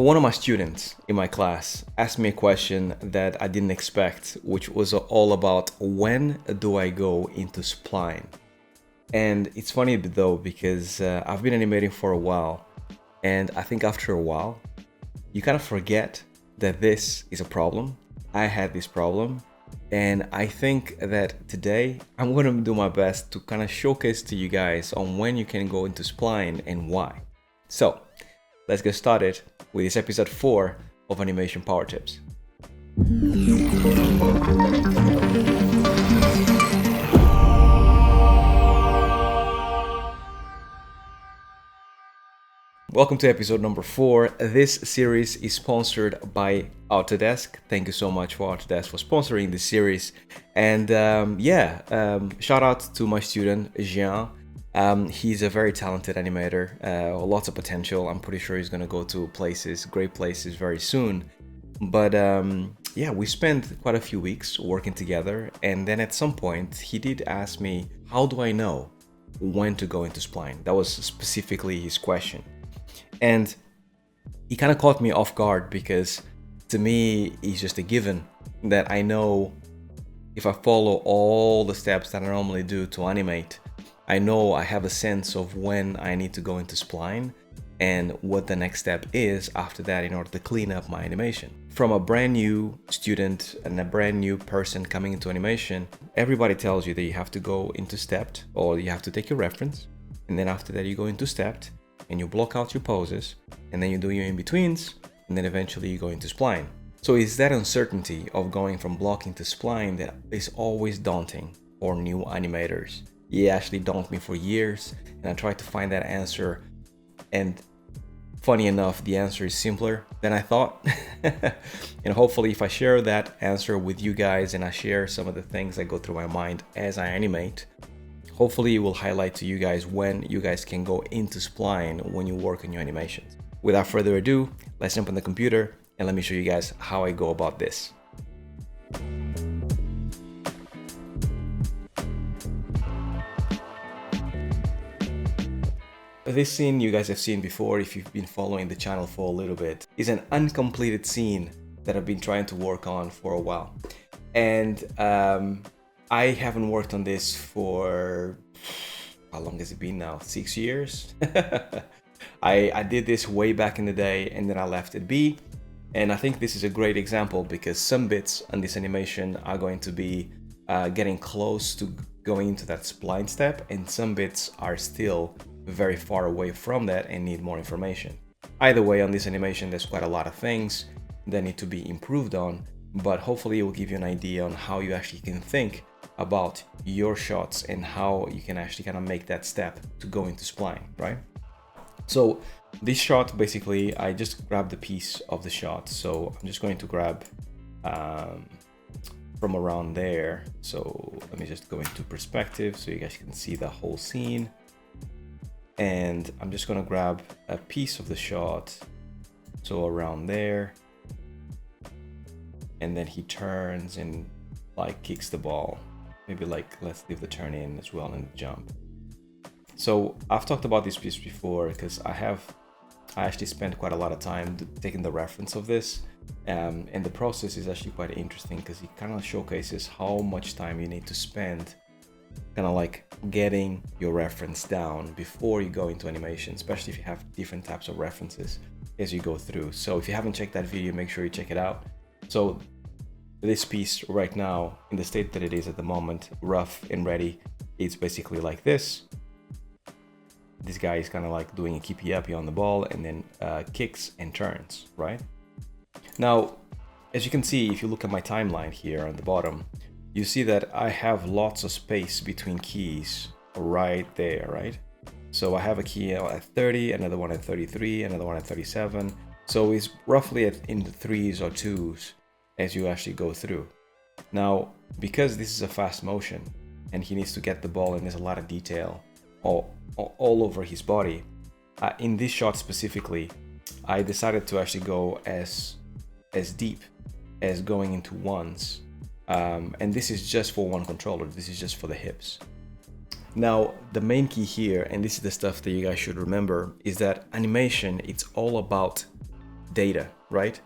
One of my students in my class asked me a question that I didn't expect, which was all about when do I go into Spline? And it's funny though, because I've been animating for a while, and I think after a while, you kind of forget that this is a problem. I had this problem, and I think that today I'm going to do my best to kind of showcase to you guys on when you can go into Spline and why. So let's get started with this episode 4 of Animation Power Tips. Welcome to episode number 4. This series is sponsored by Autodesk. Thank you so much for Autodesk for sponsoring this series. And shout out to my student, Jean. He's a very talented animator, lots of potential. I'm pretty sure he's going to go to great places very soon. But we spent quite a few weeks working together. And then at some point, he did ask me, how do I know when to go into Spline? That was specifically his question. And he kind of caught me off guard because to me, it's just a given that I know if I follow all the steps that I normally do to animate, I know I have a sense of when I need to go into Spline and what the next step is after that in order to clean up my animation. From a brand new student and a brand new person coming into animation, everybody tells you that you have to go into stepped, or you have to take your reference, and then after that you go into stepped and you block out your poses, and then you do your in-betweens, and then eventually you go into Spline. So it's that uncertainty of going from blocking to Spline that is always daunting for new animators. It actually daunted me for years, and I tried to find that answer, and funny enough, the answer is simpler than I thought. And hopefully if I share that answer with you guys and I share some of the things that go through my mind as I animate, hopefully it will highlight to you guys when you guys can go into Spline when you work on your animations. Without further ado, let's jump on the computer and let me show you guys how I go about this. This scene you guys have seen before if you've been following the channel for a little bit. Is an uncompleted scene that I've been trying to work on for a while. And I haven't worked on this for, how long has it been now? 6 years? I did this way back in the day and then I left it be. And I think this is a great example because some bits on this animation are going to be getting close to going into that spline step, and some bits are still very far away from that and need more information. Either way, on this animation, there's quite a lot of things that need to be improved on, but hopefully it will give you an idea on how you actually can think about your shots and how you can actually kind of make that step to go into Spline, right? So this shot, basically, I just grabbed a piece of the shot. So I'm just going to grab from around there. So let me just go into perspective so you guys can see the whole scene. And I'm just going to grab a piece of the shot. So around there. And then he turns and like kicks the ball. Maybe like, let's leave the turn in as well and jump. So I've talked about this piece before because I actually spent quite a lot of time taking the reference of this. And the process is actually quite interesting because it kind of showcases how much time you need to spend kind of like getting your reference down before you go into animation, especially if you have different types of references as you go through. So if you haven't checked that video, make sure you check it out. So this piece right now, in the state that it is at the moment, rough and ready, it's basically like this. This guy is kind of like doing a keepy-uppy on the ball and then kicks and turns, right? Now, as you can see, if you look at my timeline here on the bottom, you see that I have lots of space between keys right there, right? So I have a key at 30, another one at 33, another one at 37. So it's roughly in the 3s or 2s as you actually go through. Now, because this is a fast motion and he needs to get the ball and there's a lot of detail all over his body, in this shot specifically, I decided to actually go as deep as going into ones. And this is just for one controller, this is just for the hips. Now, the main key here, and this is the stuff that you guys should remember, is that animation, it's all about data, right?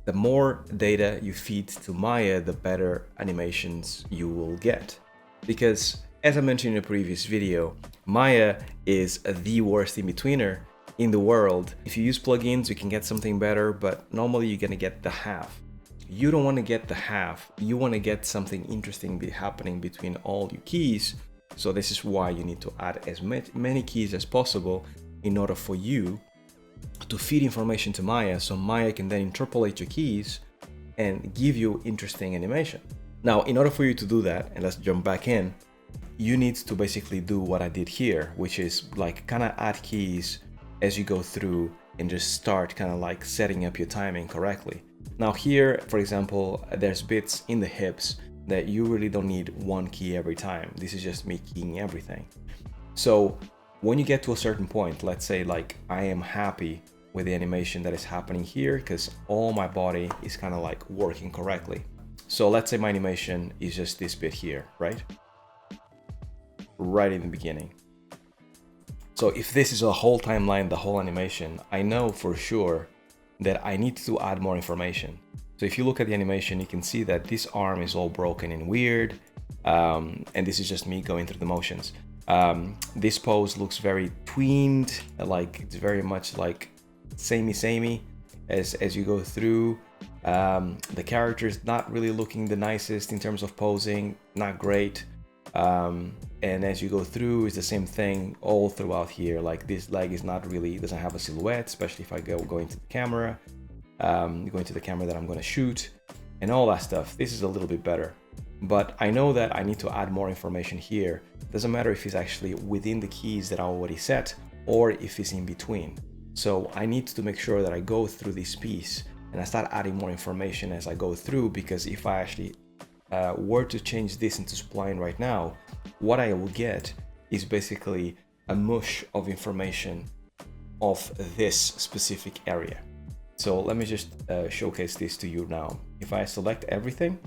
The more data you feed to Maya, the better animations you will get. Because as I mentioned in a previous video, Maya is the worst in-betweener in the world. If you use plugins, you can get something better, but normally you're gonna get the half. You don't want to get the half. You want to get something interesting happening between all your keys. So this is why you need to add as many keys as possible in order for you to feed information to Maya, so Maya can then interpolate your keys and give you interesting animation. Now, in order for you to do that, and let's jump back in, you need to basically do what I did here, which is like kind of add keys as you go through and just start kind of like setting up your timing correctly. Now here, for example, there's bits in the hips that you really don't need one key every time. This is just me keying everything. So when you get to a certain point, let's say like I am happy with the animation that is happening here because all my body is kind of like working correctly. So let's say my animation is just this bit here, right? Right in the beginning. So if this is a whole timeline, the whole animation, I know for sure that I need to add more information. So if you look at the animation, you can see that this arm is all broken and weird. And this is just me going through the motions. This pose looks very tweened, like it's very much like samey as you go through. The character is not really looking the nicest in terms of posing, not great. And as you go through, it's the same thing all throughout here. Like this leg is not really, doesn't have a silhouette, especially if I go into the camera, going to the camera that I'm going to shoot and all that stuff. This is a little bit better, but I know that I need to add more information here. Doesn't matter if it's actually within the keys that I already set or if it's in between. So I need to make sure that I go through this piece and I start adding more information as I go through, because if I actually were to change this into Spline right now, what I will get is basically a mush of information of this specific area. So let me just showcase this to you now. If I select everything,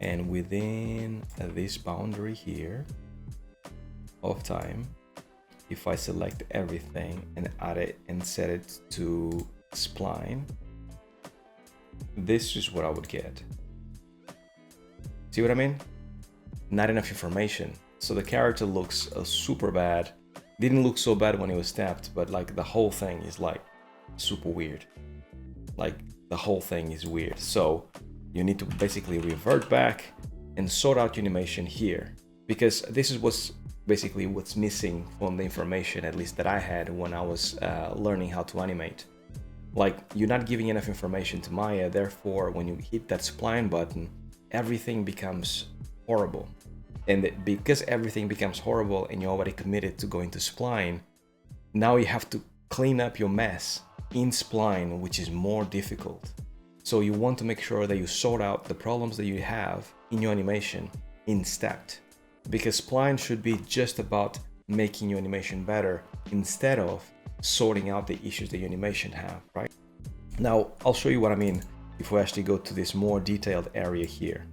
and within this boundary here of time, if I select everything and add it and set it to Spline, this is what I would get. See what I mean? Not enough information. So the character looks super bad. Didn't look so bad when it was tapped, but like the whole thing is like super weird. Like the whole thing is weird. So you need to basically revert back and sort out your animation here, because this is what's basically what's missing from the information, at least that I had when I was learning how to animate. Like you're not giving enough information to Maya, therefore when you hit that Spline button, everything becomes horrible. And because everything becomes horrible and you're already committed to going to Spline, now you have to clean up your mess in Spline, which is more difficult. So you want to make sure that you sort out the problems that you have in your animation in Stacked, because Spline should be just about making your animation better instead of sorting out the issues that your animation have, right? Now, I'll show you what I mean if we actually go to this more detailed area here.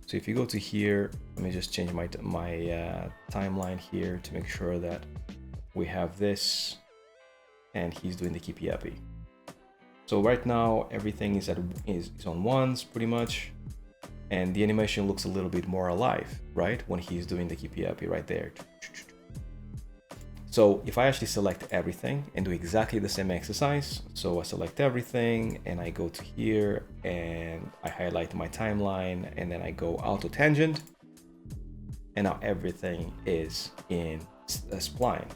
So if you go to here, let me just change my timeline here to make sure that we have this and he's doing the keepy uppy. So right now everything is on ones pretty much, and the animation looks a little bit more alive, right? When he's doing the keepy uppy right there. So if I actually select everything and do exactly the same exercise, so I select everything and I go to here and I highlight my timeline and then I go auto tangent, and now everything is in Spline.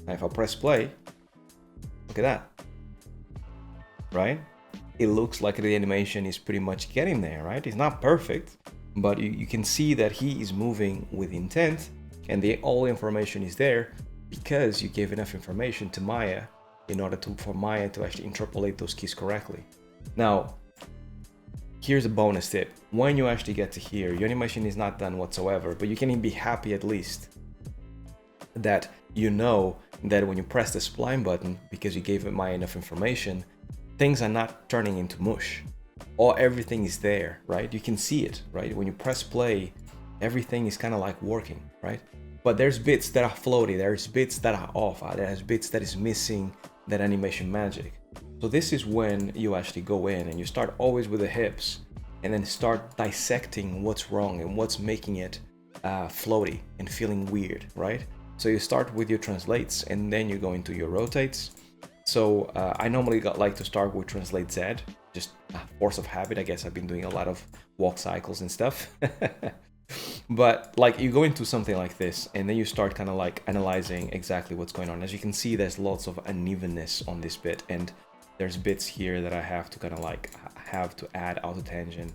Now if I press play, look at that, right? It looks like the animation is pretty much getting there, right? It's not perfect, but you can see that he is moving with intent and all information is there, because you gave enough information to Maya in order for Maya to actually interpolate those keys correctly. Now, here's a bonus tip. When you actually get to here, your animation is not done whatsoever, but you can be happy at least that you know that when you press the Spline button, because you gave Maya enough information, things are not turning into mush, or everything is there, right? You can see it, right? When you press play, everything is kind of like working, right? But there's bits that are floaty, there's bits that are off, there's bits that is missing that animation magic. So this is when you actually go in and you start always with the hips and then start dissecting what's wrong and what's making it floaty and feeling weird, right? So you start with your translates and then you go into your rotates. So I normally like to start with translate Z, just force of habit. I guess I've been doing a lot of walk cycles and stuff. But like you go into something like this and then you start kind of like analyzing exactly what's going on. As you can see, there's lots of unevenness on this bit, and there's bits here that I have to kind of like have to add auto tangent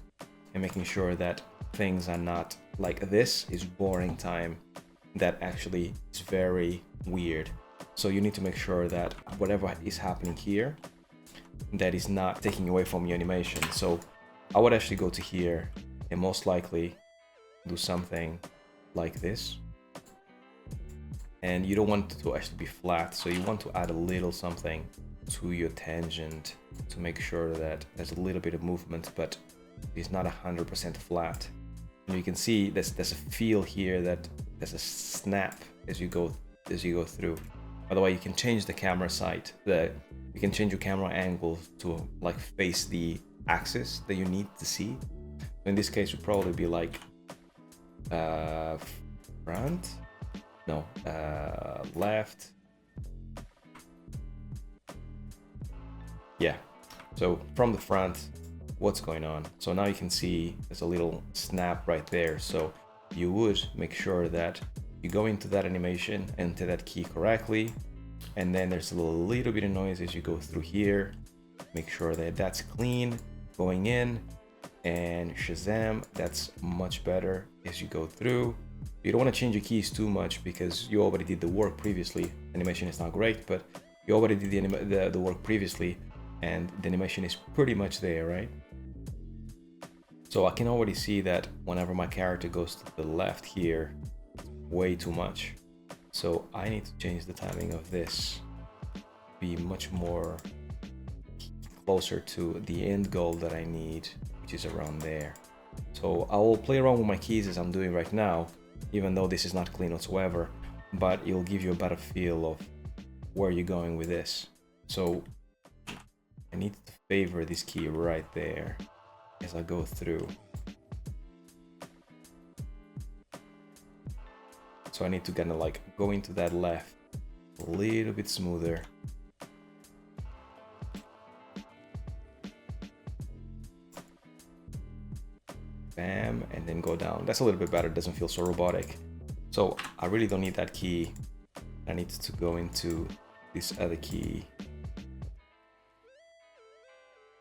and making sure that things are not like this is boring time. That actually is very weird. So you need to make sure that whatever is happening here, that is not taking away from your animation. So I would actually go to here and most likely do something like this. And you don't want it to actually be flat, so you want to add a little something to your tangent to make sure that there's a little bit of movement, but it's not 100% flat. And you can see there's a feel here that there's a snap as you go through. By the way, you can change the camera side. You can change your camera angle to like face the axis that you need to see. In this case, would probably be like front, no, left. Yeah, so from the front, what's going on? So now you can see there's a little snap right there. So you would make sure that you go into that animation, enter that key correctly, and then there's a little bit of noise as you go through here. Make sure that that's clean going in, and Shazam, that's much better as you go through. You don't want to change your keys too much because you already did the work previously. Animation is not great, but you already did the work previously, and the animation is pretty much there, right? So I can already see that whenever my character goes to the left here, way too much. So I need to change the timing of this, be much more closer to the end goal that I need, which is around there. So I will play around with my keys as I'm doing right now, even though this is not clean whatsoever, but it'll give you a better feel of where you're going with this. So I need to favor this key right there as I go through. So I need to kind of like go into that left a little bit smoother. Bam, and then go down. That's a little bit better, it doesn't feel so robotic. So I really don't need that key. I need to go into this other key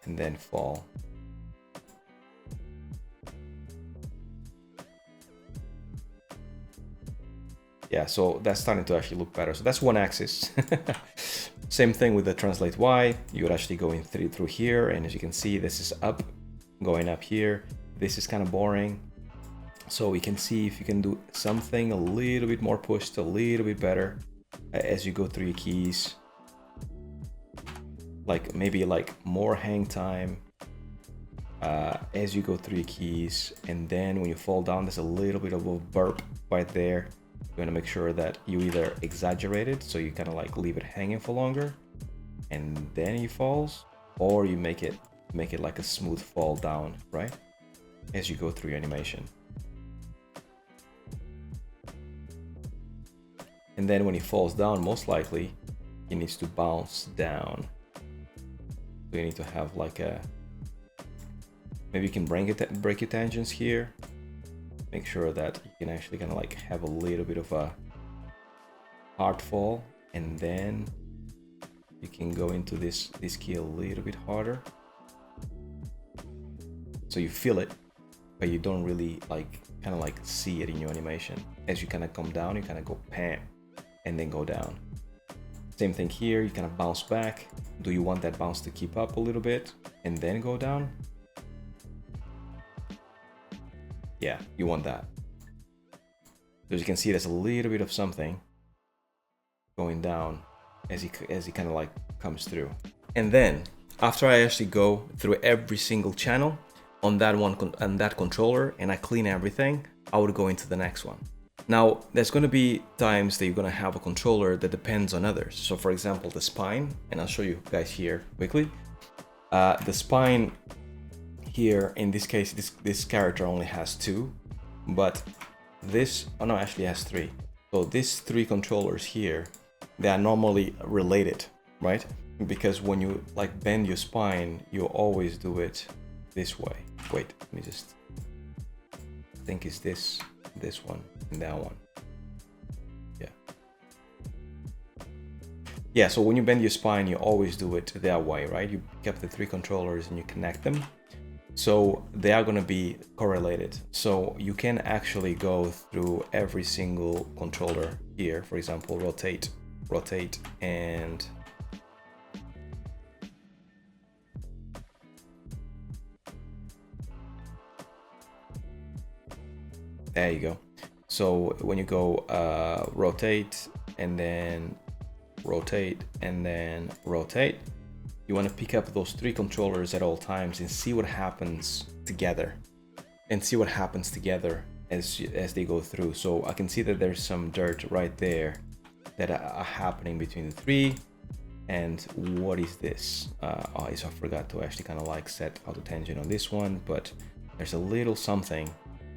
and then fall. Yeah, so that's starting to actually look better. So that's one axis. Same thing with the translate Y. You would actually go in through here, and as you can see, this is up, going up here. This is kind of boring. So we can see if you can do something a little bit more pushed, a little bit better as you go through your keys. Like maybe like more hang time as you go through your keys. And then when you fall down, there's a little bit of a burp right there. You want to make sure that you either exaggerate it, so you kind of like leave it hanging for longer and then he falls, or you make it like a smooth fall down, right, as you go through your animation. And then when he falls down, most likely he needs to bounce down. So you need to have like a, maybe you can break your tangents here. Make sure that you can actually kind of like have a little bit of a hard fall, and then you can go into this key a little bit harder. So you feel it, but you don't really like kind of like see it in your animation. As you kind of come down, you kind of go pam and then go down. Same thing here, you kind of bounce back. Do you want that bounce to keep up a little bit and then go down? Yeah, you want that. As you can see, there's a little bit of something going down as he kind of like comes through. And then after I actually go through every single channel on that controller and I clean everything, I would go into the next one. Now, there's going to be times that you're going to have a controller that depends on others. So for example, the spine, and I'll show you guys here quickly. The spine here, in this case, this character only has 2, but this, oh no, actually has 3. So these 3 controllers here, they are normally related, right? Because when you like bend your spine, you always do it this way. Wait, let me just, I think it's this one and that one. Yeah, so when you bend your spine, you always do it that way, right? You pick up the 3 controllers and you connect them. So they are going to be correlated. So you can actually go through every single controller here. For example, rotate, and there you go. So when you go rotate and then rotate and then rotate, you want to pick up those 3 controllers at all times and see what happens together, as they go through. So I can see that there's some dirt right there that are happening between the 3. And what is this? I forgot to actually kind of like set auto tangent on this one, but there's a little something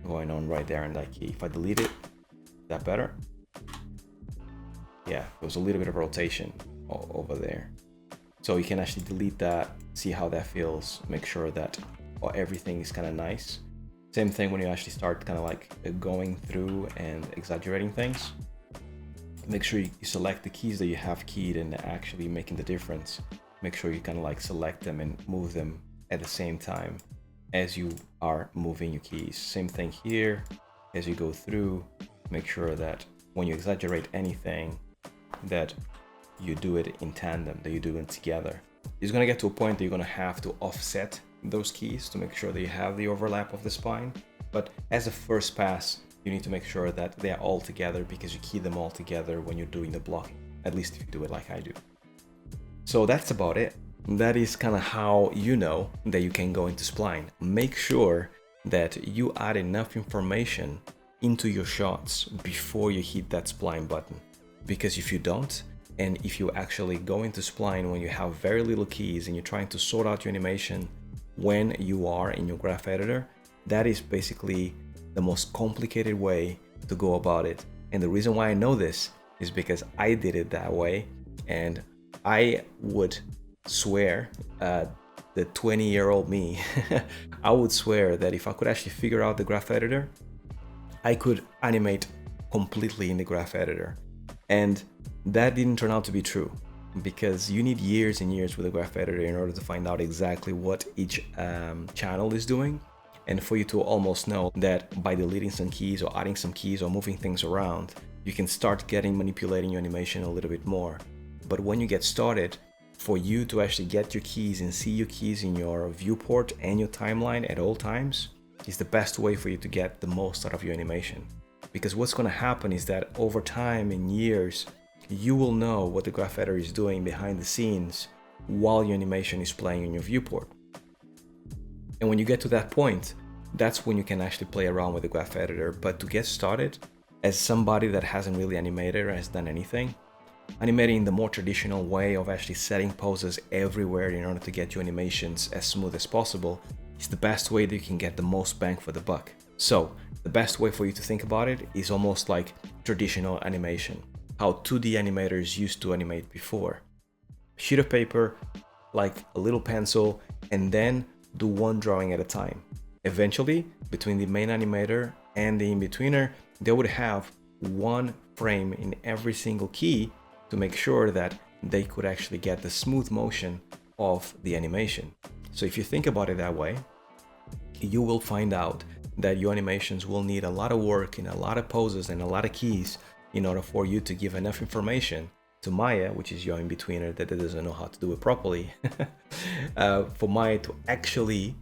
going on right there in that key. If I delete it, is that better? Yeah, there was a little bit of rotation over there. So you can actually delete that, see how that feels, make sure that everything is kind of nice. Same thing when you actually start kind of like going through and exaggerating things. Make sure you select the keys that you have keyed and actually making the difference. Make sure you kind of like select them and move them at the same time as you are moving your keys. Same thing here, as you go through, make sure that when you exaggerate anything, that you do it in tandem, that you do it together. It's going to get to a point that you're going to have to offset those keys to make sure that you have the overlap of the spine. But as a first pass, you need to make sure that they are all together, because you key them all together when you're doing the blocking, at least if you do it like I do. So that's about it. That is kind of how you know that you can go into Spline. Make sure that you add enough information into your shots before you hit that Spline button. Because if you don't, and if you actually go into Spline when you have very little keys and you're trying to sort out your animation when you are in your graph editor, that is basically the most complicated way to go about it. And the reason why I know this is because I did it that way, and I would swear, the 20-year-old me, I would swear that if I could actually figure out the graph editor, I could animate completely in the graph editor. And that didn't turn out to be true, because you need years and years with a graph editor in order to find out exactly what each channel is doing, and for you to almost know that by deleting some keys or adding some keys or moving things around, you can start manipulating your animation a little bit more. But when you get started, for you to actually get your keys and see your keys in your viewport and your timeline at all times is the best way for you to get the most out of your animation. Because what's going to happen is that over time and years, you will know what the graph editor is doing behind the scenes while your animation is playing in your viewport. And when you get to that point, that's when you can actually play around with the graph editor. But to get started, as somebody that hasn't really animated or has done anything, animating in the more traditional way of actually setting poses everywhere in order to get your animations as smooth as possible is the best way that you can get the most bang for the buck. So the best way for you to think about it is almost like traditional animation, how 2D animators used to animate before. Sheet of paper, like a little pencil, and then do one drawing at a time. Eventually, between the main animator and the in-betweener, they would have one frame in every single key to make sure that they could actually get the smooth motion of the animation. So if you think about it that way, you will find out that your animations will need a lot of work and a lot of poses and a lot of keys in order for you to give enough information to Maya, which is your in-betweener that doesn't know how to do it properly, for Maya to actually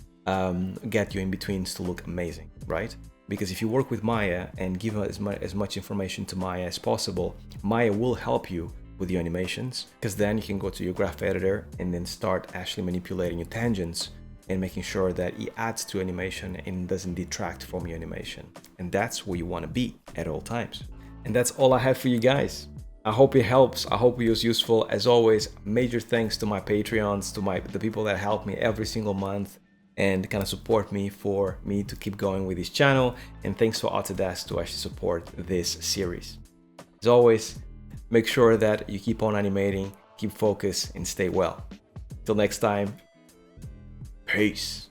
get your in-betweens to look amazing, right? Because if you work with Maya and give as much information to Maya as possible, Maya will help you with your animations, because then you can go to your graph editor and then start actually manipulating your tangents and making sure that it adds to animation and doesn't detract from your animation. And that's where you want to be at all times. And that's all I have for you guys. I hope it helps. I hope it was useful. As always, major thanks to my Patreons, to the people that help me every single month and kind of support me for me to keep going with this channel. And thanks for Autodesk to actually support this series. As always, make sure that you keep on animating, keep focused, and stay well. Till next time, peace.